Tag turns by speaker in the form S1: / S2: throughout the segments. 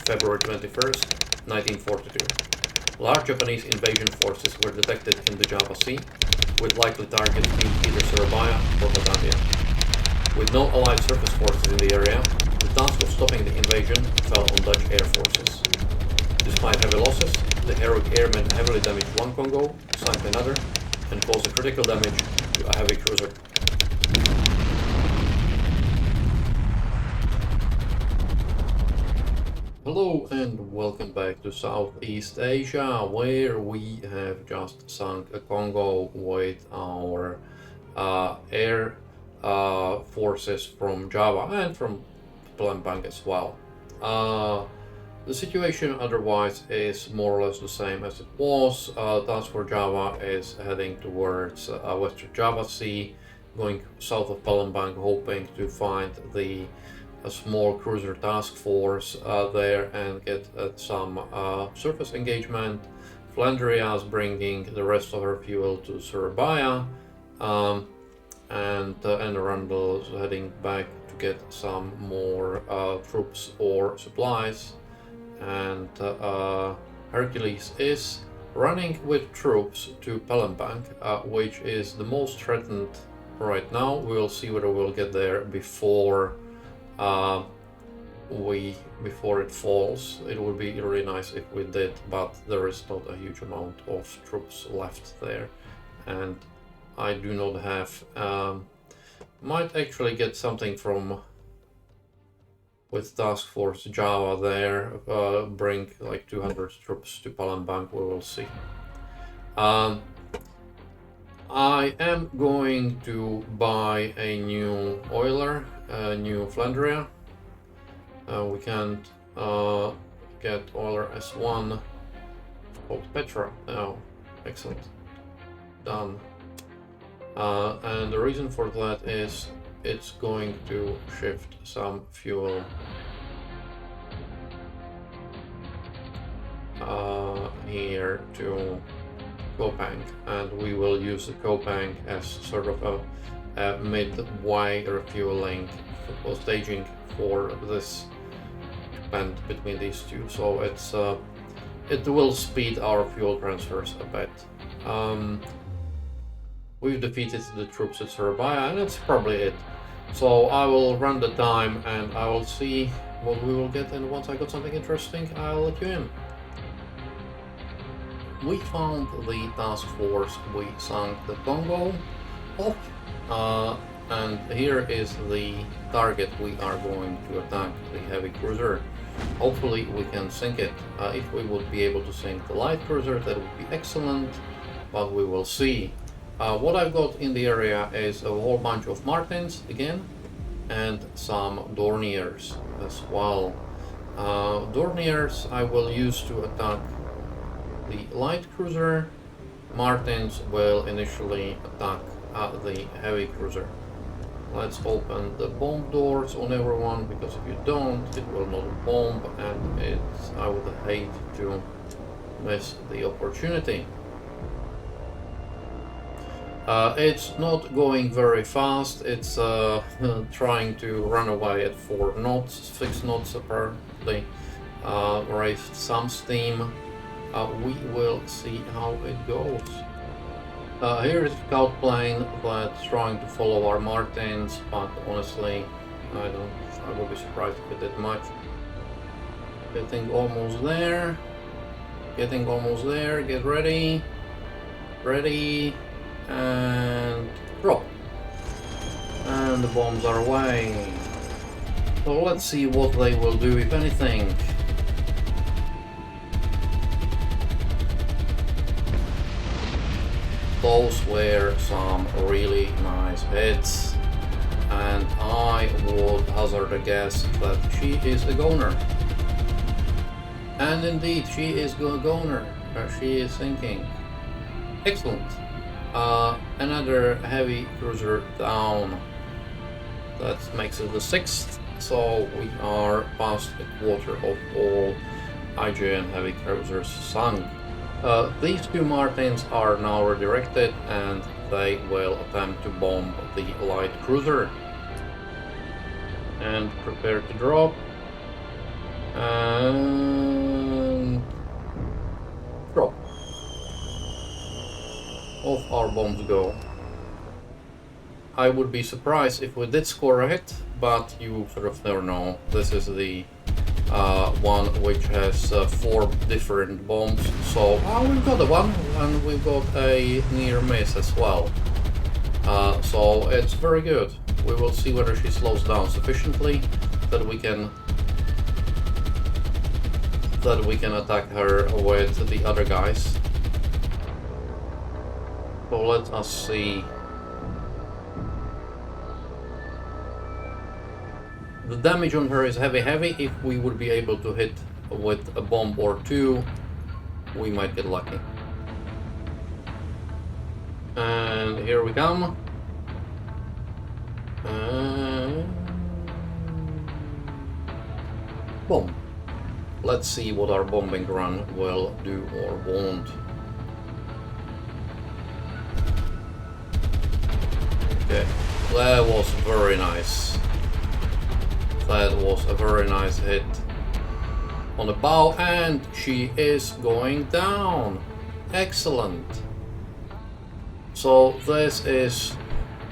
S1: February 21st, 1942. Large Japanese invasion forces were detected in the Java Sea, with likely targets being either Surabaya or Batavia. With no Allied surface forces in the area, the task of stopping the invasion fell on Dutch air forces. Despite heavy losses, the heroic airmen heavily damaged one Congo, sank another, and caused critical damage to a heavy cruiser. Hello and welcome back to Southeast Asia, where we have just sunk a Congo with our air forces from Java and from Palembang as well. The situation otherwise is more or less the same as it was. Task Force Java is heading towards Western Java Sea, going south of Palembang, hoping to find a small cruiser task force there and get some surface engagement. Flandria is bringing the rest of her fuel to Surabaya, and Randall is heading back to get some more troops or supplies. And Hercules is running with troops to Palembang, which is the most threatened right now. We'll see whether we'll get there before it falls. It would be really nice if we did, but there is not a huge amount of troops left there, and I do not have might actually get something from with Task Force Java there, bring like 200 troops to Palembang. We will see. I am going to buy a new oiler, a new Flandria. We can't get oiler S1 called Petra. Oh, excellent. Done. And the reason for that is it's going to shift some fuel here to Kopang, and we will use the Kopang as sort of a mid-way refueling or staging for this band between these two. So it will speed our fuel transfers a bit. We've defeated the troops at Surabaya, and that's probably it. So I will run the time and I will see what we will get, and once I got something interesting, I'll let you in. We found the task force, we sunk the Congo off, and here is the target we are going to attack, the heavy cruiser. Hopefully we can sink it. If we would be able to sink the light cruiser, that would be excellent, but we will see. What I've got in the area is a whole bunch of Martins again, and some Dorniers as well. Dorniers I will use to attack the light cruiser. Martins will initially attack the heavy cruiser. Let's open the bomb doors on everyone, because if you don't, it will not bomb, and I would hate to miss the opportunity. It's not going very fast. It's trying to run away at 4 knots, 6 knots apparently. Raised some steam. We will see how it goes. Here is a scout plane that's trying to follow our Martins, but honestly, I would be surprised if it did much. Getting almost there. Getting almost there. Get ready. Ready. And drop. And the bombs are away. So let's see what they will do, if anything. Those were some really nice hits, and I would hazard a guess that she is a goner. And indeed, she is a goner. She is sinking. Excellent. Another heavy cruiser down. That makes it the 6th, so we are past a quarter of all IJN heavy cruisers sunk. These 2 Martins are now redirected, and they will attempt to bomb the light cruiser. And prepare to drop. And drop. Off our bombs go. I would be surprised if we did score a hit, but you sort of never know. This is the one which has 4 different bombs, so we've got a one and we've got a near miss as well. So it's very good. We will see whether she slows down sufficiently that we can attack her with the other guys. So let us see. The damage on her is heavy. If we would be able to hit with a bomb or 2, we might get lucky. And here we come. Boom. Let's see what our bombing run will do or won't. Okay, that was very nice. That was a very nice hit on the bow, and she is going down. Excellent. So this is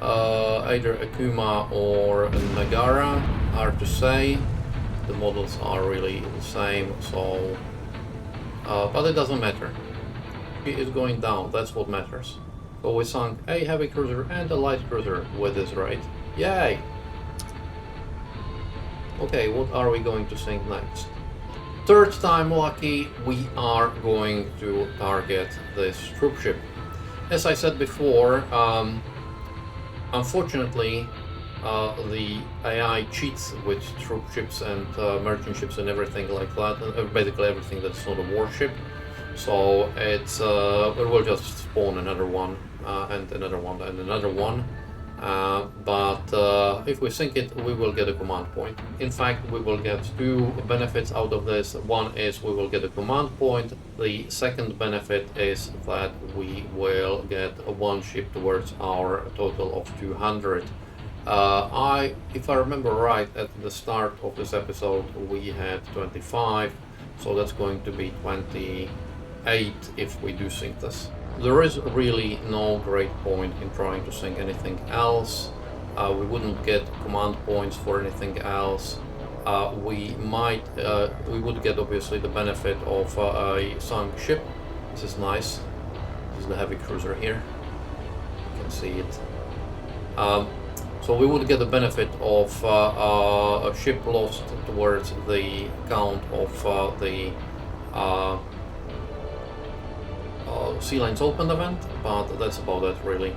S1: either a Kuma or a Nagara, hard to say. The models are really the same, so but it doesn't matter. She is going down, that's what matters. So we sunk a heavy cruiser and a light cruiser with this raid. Yay! Okay, what are we going to sink next? Third time lucky, we are going to target this troopship. As I said before, unfortunately, the AI cheats with troopships and merchant ships and everything like that, basically everything that's not a warship. So it's it will just spawn another one, and another one, and another one. But if we sink it, we will get a command point. In fact, we will get 2 benefits out of this. One is we will get a command point. The second benefit is that we will get 1 ship towards our total of 200. If I remember right, at the start of this episode we had 25, so that's going to be 28 if we do sink this. There is really no great point in trying to sink anything else. We wouldn't get command points for anything else. We would get obviously the benefit of a sunk ship. This is nice. This is the heavy cruiser here. You can see it. So we would get the benefit of a ship lost towards the count of the Sea Lanes Open event, but that's about it really.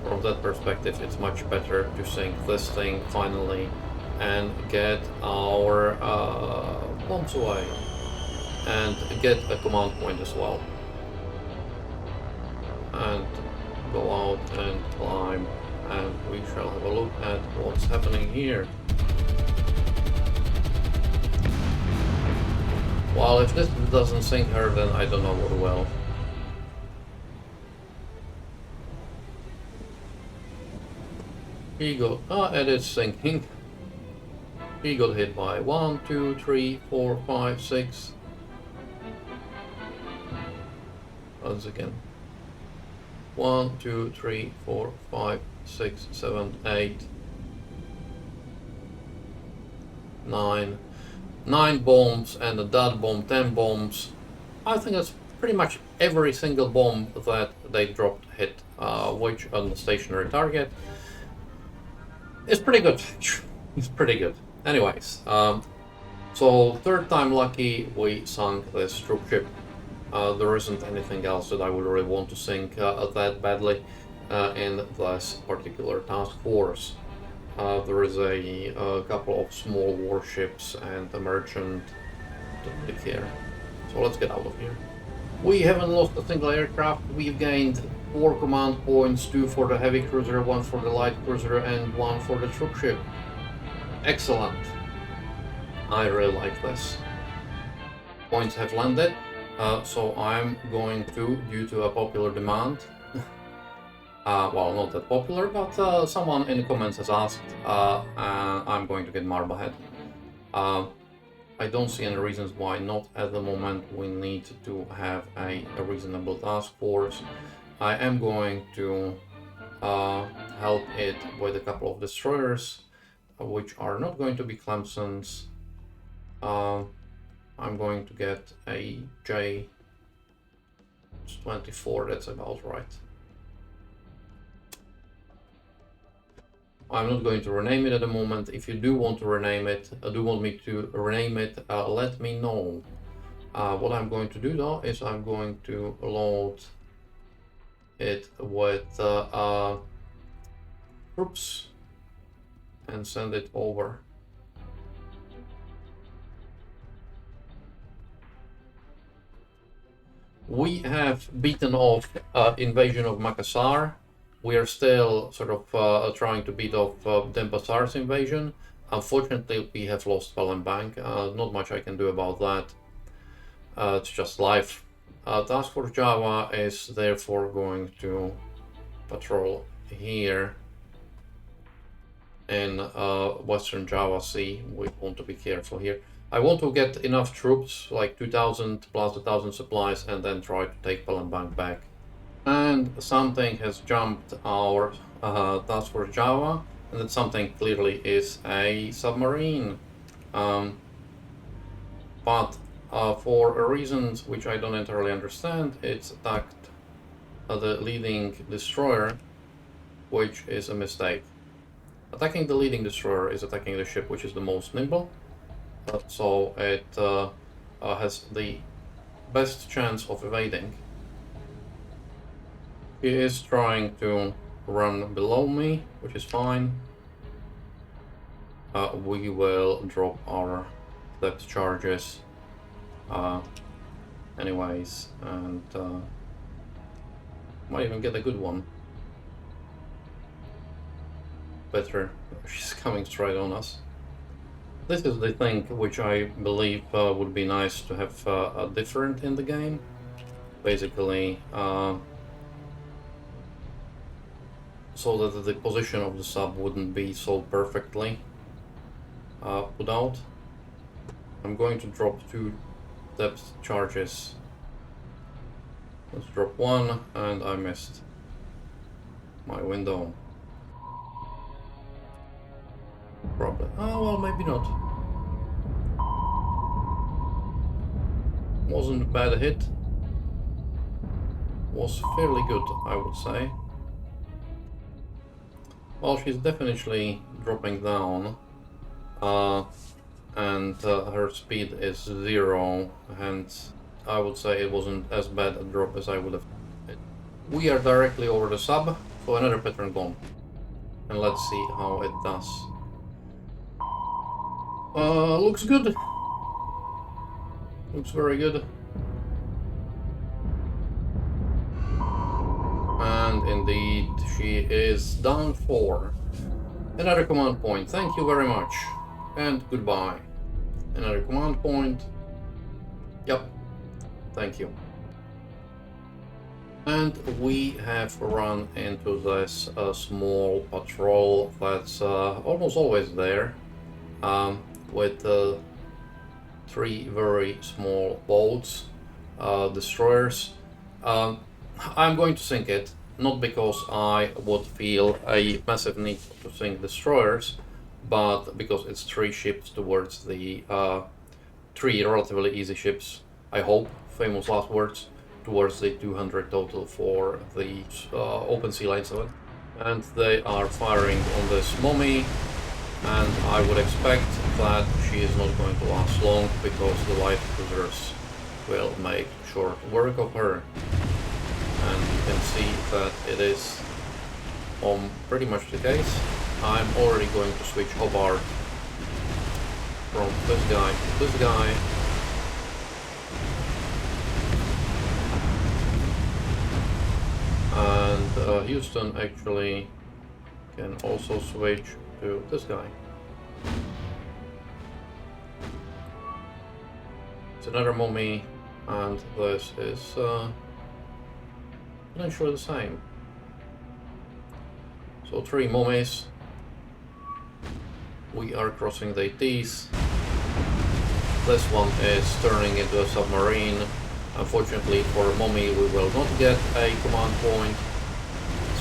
S1: From that perspective, it's much better to sink this thing finally and get our bombs away and get a command point as well. And go out and climb, and we shall have a look at what's happening here. Well, if this doesn't sink her, then I don't know what will. He got, it is sinking. He got hit by 1, 2, 3, 4, 5, 6. Once again. 1, 2, 3, 4, 5, 6, 7, 8, 9. 9 bombs and a dud bomb, 10 bombs. I think that's pretty much every single bomb that they dropped hit, which on the stationary target. It's pretty good. It's pretty good. Anyways, so third time lucky, we sunk this troopship. There isn't anything else that I would really want to sink that badly in this particular task force. There is a couple of small warships and a merchant to take care. So let's get out of here. We haven't lost a single aircraft. We've gained 4 command points, 2 for the heavy cruiser, 1 for the light cruiser, and 1 for the troopship. Excellent. I really like this. Points have landed, so I'm going to, due to a popular demand, well, not that popular, but someone in the comments has asked, I'm going to get Marblehead. I don't see any reasons why not at the moment. We need to have a reasonable task force. I am going to help it with a couple of destroyers, which are not going to be Clemson's. I'm going to get a J-24, that's about right. I'm not going to rename it at the moment. If you do want to rename it, do want me to rename it, let me know. What I'm going to do though is I'm going to load it with troops and send it over. We have beaten off invasion of Makassar. We are still sort of trying to beat off Denpasar's invasion. Unfortunately, we have lost Palembang. Not much I can do about that. It's just life. Task Force Java is therefore going to patrol here in Western Java Sea. We want to be careful here. I want to get enough troops, like 2,000 plus 1,000 supplies, and then try to take Palembang back. And something has jumped our Task Force Java, and that something clearly is a submarine. But for reasons which I don't entirely understand, it's attacked the leading destroyer, which is a mistake. Attacking the leading destroyer is attacking the ship which is the most nimble, so it has the best chance of evading. He is trying to run below me, which is fine. We will drop our depth charges anyways, and might even get a good one. Better, she's coming straight on us. This is the thing which I believe would be nice to have different in the game. Basically, so that the position of the sub wouldn't be so perfectly put out. I'm going to drop 2 depth charges. Let's drop 1, and I missed my window. Probably. Oh, well, maybe not. Wasn't a bad hit. Was fairly good, I would say. Well, she's definitely dropping down, and her speed is 0, hence I would say it wasn't as bad a drop as I would have. We are directly over the sub, so another pattern gone. And let's see how it does. Looks good. Looks very good. And indeed, she is down 4. Another command point. Thank you very much. And goodbye. Another command point. Yep. Thank you. And we have run into this small patrol that's almost always there, with 3 very small boats, destroyers. I'm going to sink it, not because I would feel a massive need to sink destroyers, but because it's 3 ships towards the 3 relatively easy ships, I hope, famous last words, towards the 200 total for the open sea line 7. And they are firing on this Momi, and I would expect that she is not going to last long because the light cruisers will make short work of her. And you can see that it is pretty much the case. I'm already going to switch Hobart from this guy to this guy. And Houston actually can also switch to this guy. It's another Momi, and this is potentially the same. So 3 Momis. We are crossing the T's. This one is turning into a submarine. Unfortunately for Momi, we will not get a command point,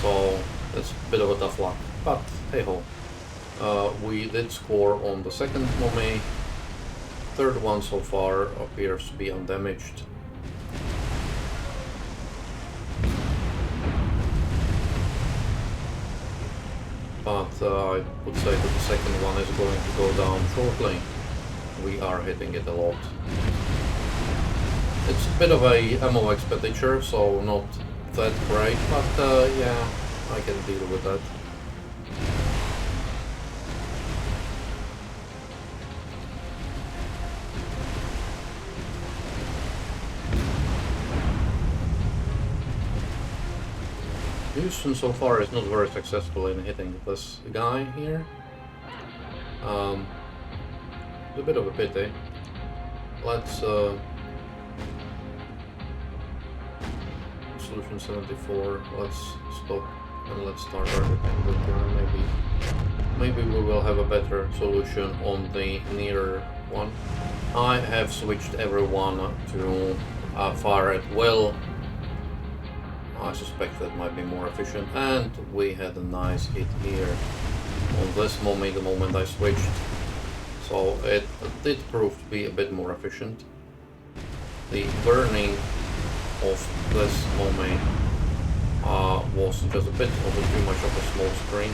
S1: so it's a bit of a tough luck, but hey ho. We did score on the second Momi. Third one so far appears to be undamaged. But I would say that the second one is going to go down shortly. We are hitting it a lot. It's a bit of a ammo expenditure, so not that great, but yeah, I can deal with that. Houston so far is not very successful in hitting this guy here. It's a bit of a pity. Let's solution 74. Let's stop and let's start targeting. Maybe we will have a better solution on the nearer one. I have switched everyone to fire at will. I suspect that might be more efficient, and we had a nice hit here on this Momi the moment I switched, so it did prove to be a bit more efficient. The burning of this Momi was just a bit too much of a small screen.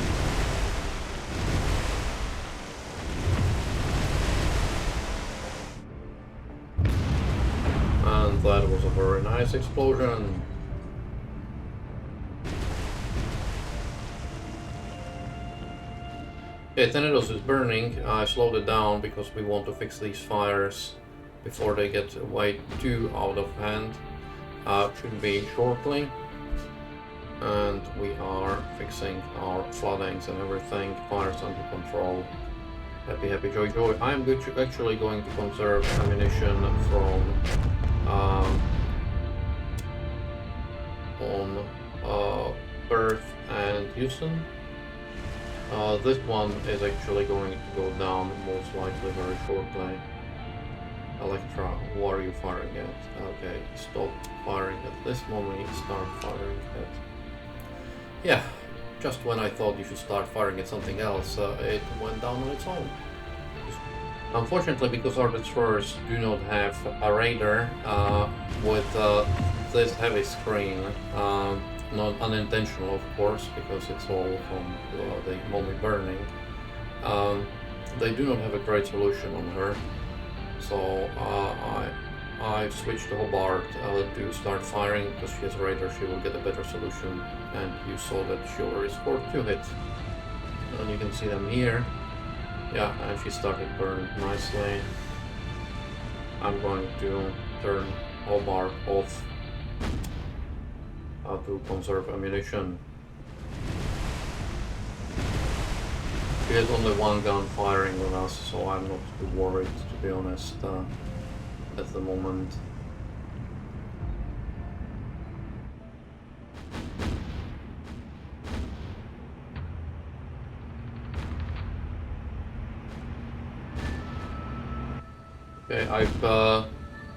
S1: And that was a very nice explosion. Okay, Thanedos is burning. I slowed it down because we want to fix these fires before they get way too out of hand. Should be shortly. And we are fixing our floodings and everything. Fires under control. Happy, happy, joy, joy. I am actually going to conserve ammunition from on Perth and Houston. This one is actually going to go down most likely very shortly. Electra, what are you firing at? Okay, stop firing at this moment, start firing at... Yeah, just when I thought you should start firing at something else, it went down on its own. Unfortunately, because our destroyers do not have a radar with this heavy screen, not unintentional of course, because it's all from the Momi burning, they do not have a great solution on her, so I switched to Hobart to start firing, because she has radar, she will get a better solution, and you saw that she already scored 2 hits, and you can see them here. Yeah, and she started burn nicely. I'm going to turn Hobart off to conserve ammunition. She has only one gun firing on us, so I'm not too worried, to be honest, at the moment. Okay,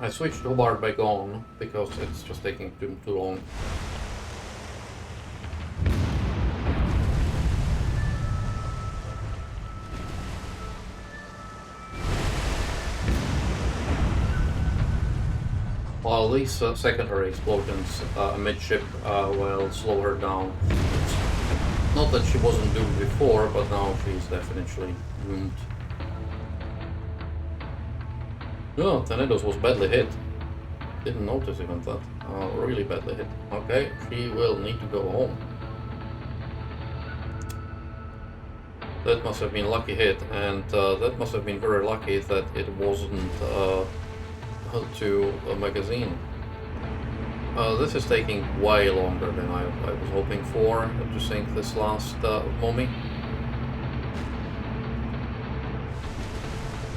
S1: I switched Hobart back on because it's just taking too long. While these secondary explosions amidship will slow her down. Not that she wasn't doomed before, but now she's definitely doomed. No, Thanedos was badly hit. Didn't notice even that. Really badly hit. Okay, she will need to go home. That must have been a lucky hit, and that must have been very lucky that it wasn't to a magazine. This is taking way longer than I was hoping for to sink this last Momi.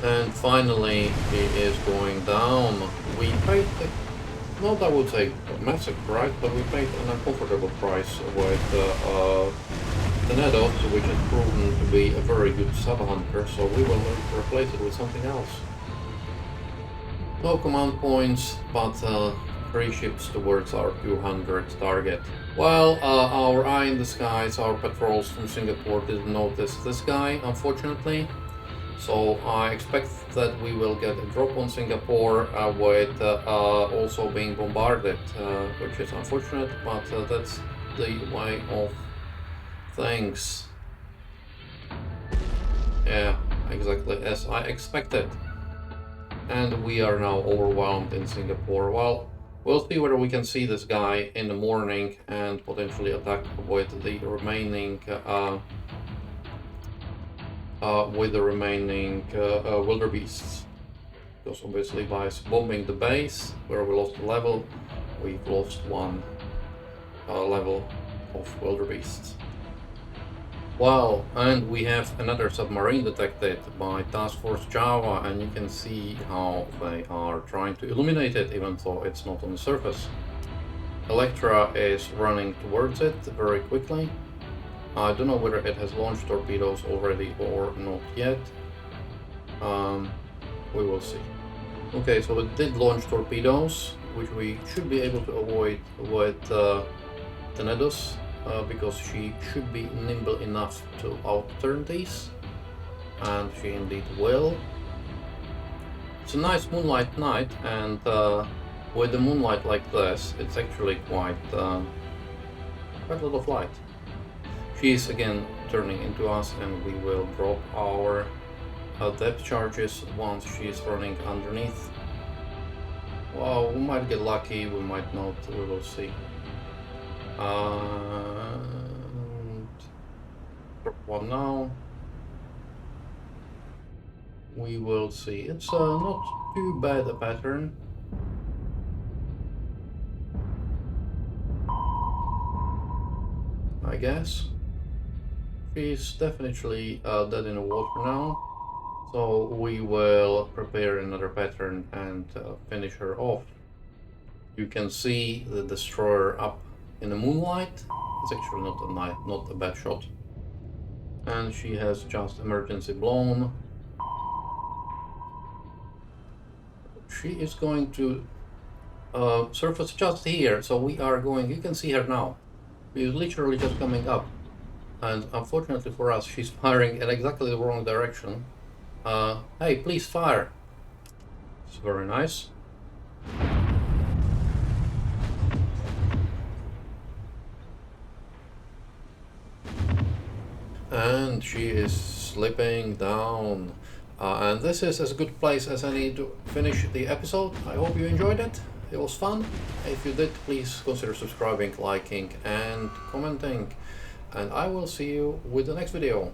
S1: And finally, he is going down. We paid, not I would say a massive price, but we paid an uncomfortable price with Thanedos, which has proven to be a very good sub-hunter, so we will replace it with something else. No command points, but 3 ships towards our 200 target. Well, our eye in the skies, our patrols from Singapore didn't notice this guy, unfortunately. So I expect that we will get a drop on Singapore with also being bombarded, which is unfortunate, but that's the way of things. Yeah, exactly as I expected. And we are now overwhelmed in Singapore. Well, we'll see whether we can see this guy in the morning and potentially attack with the remaining wildebeests. Because obviously by bombing the base where we lost a level, we've lost one level of wildebeests. Well, and we have another submarine detected by Task Force Java, and you can see how they are trying to illuminate it even though it's not on the surface. Electra is running towards it very quickly. I don't know whether it has launched torpedoes already or not yet. We will see. Okay, so it did launch torpedoes, which we should be able to avoid with Thanedos, because she should be nimble enough to outturn these, and she indeed will. It's a nice moonlight night, and with the moonlight like this, it's actually quite a lot of light. She's again turning into us, and we will drop our depth charges once she's running underneath. Well, we might get lucky, we might not, we will see. And drop one now. We will see. It's not too bad a pattern. I guess. She's definitely dead in the water now. So we will prepare another pattern and finish her off. You can see the destroyer up in the moonlight. It's actually not a bad shot. And she has just emergency blown. She is going to surface just here, so we are going, you can see her now. She's literally just coming up. And unfortunately for us, she's firing in exactly the wrong direction. Hey, please fire. It's very nice. And she is slipping down. And this is as good place as any to finish the episode. I hope you enjoyed it. It was fun. If you did, please consider subscribing, liking, and commenting. And I will see you with the next video.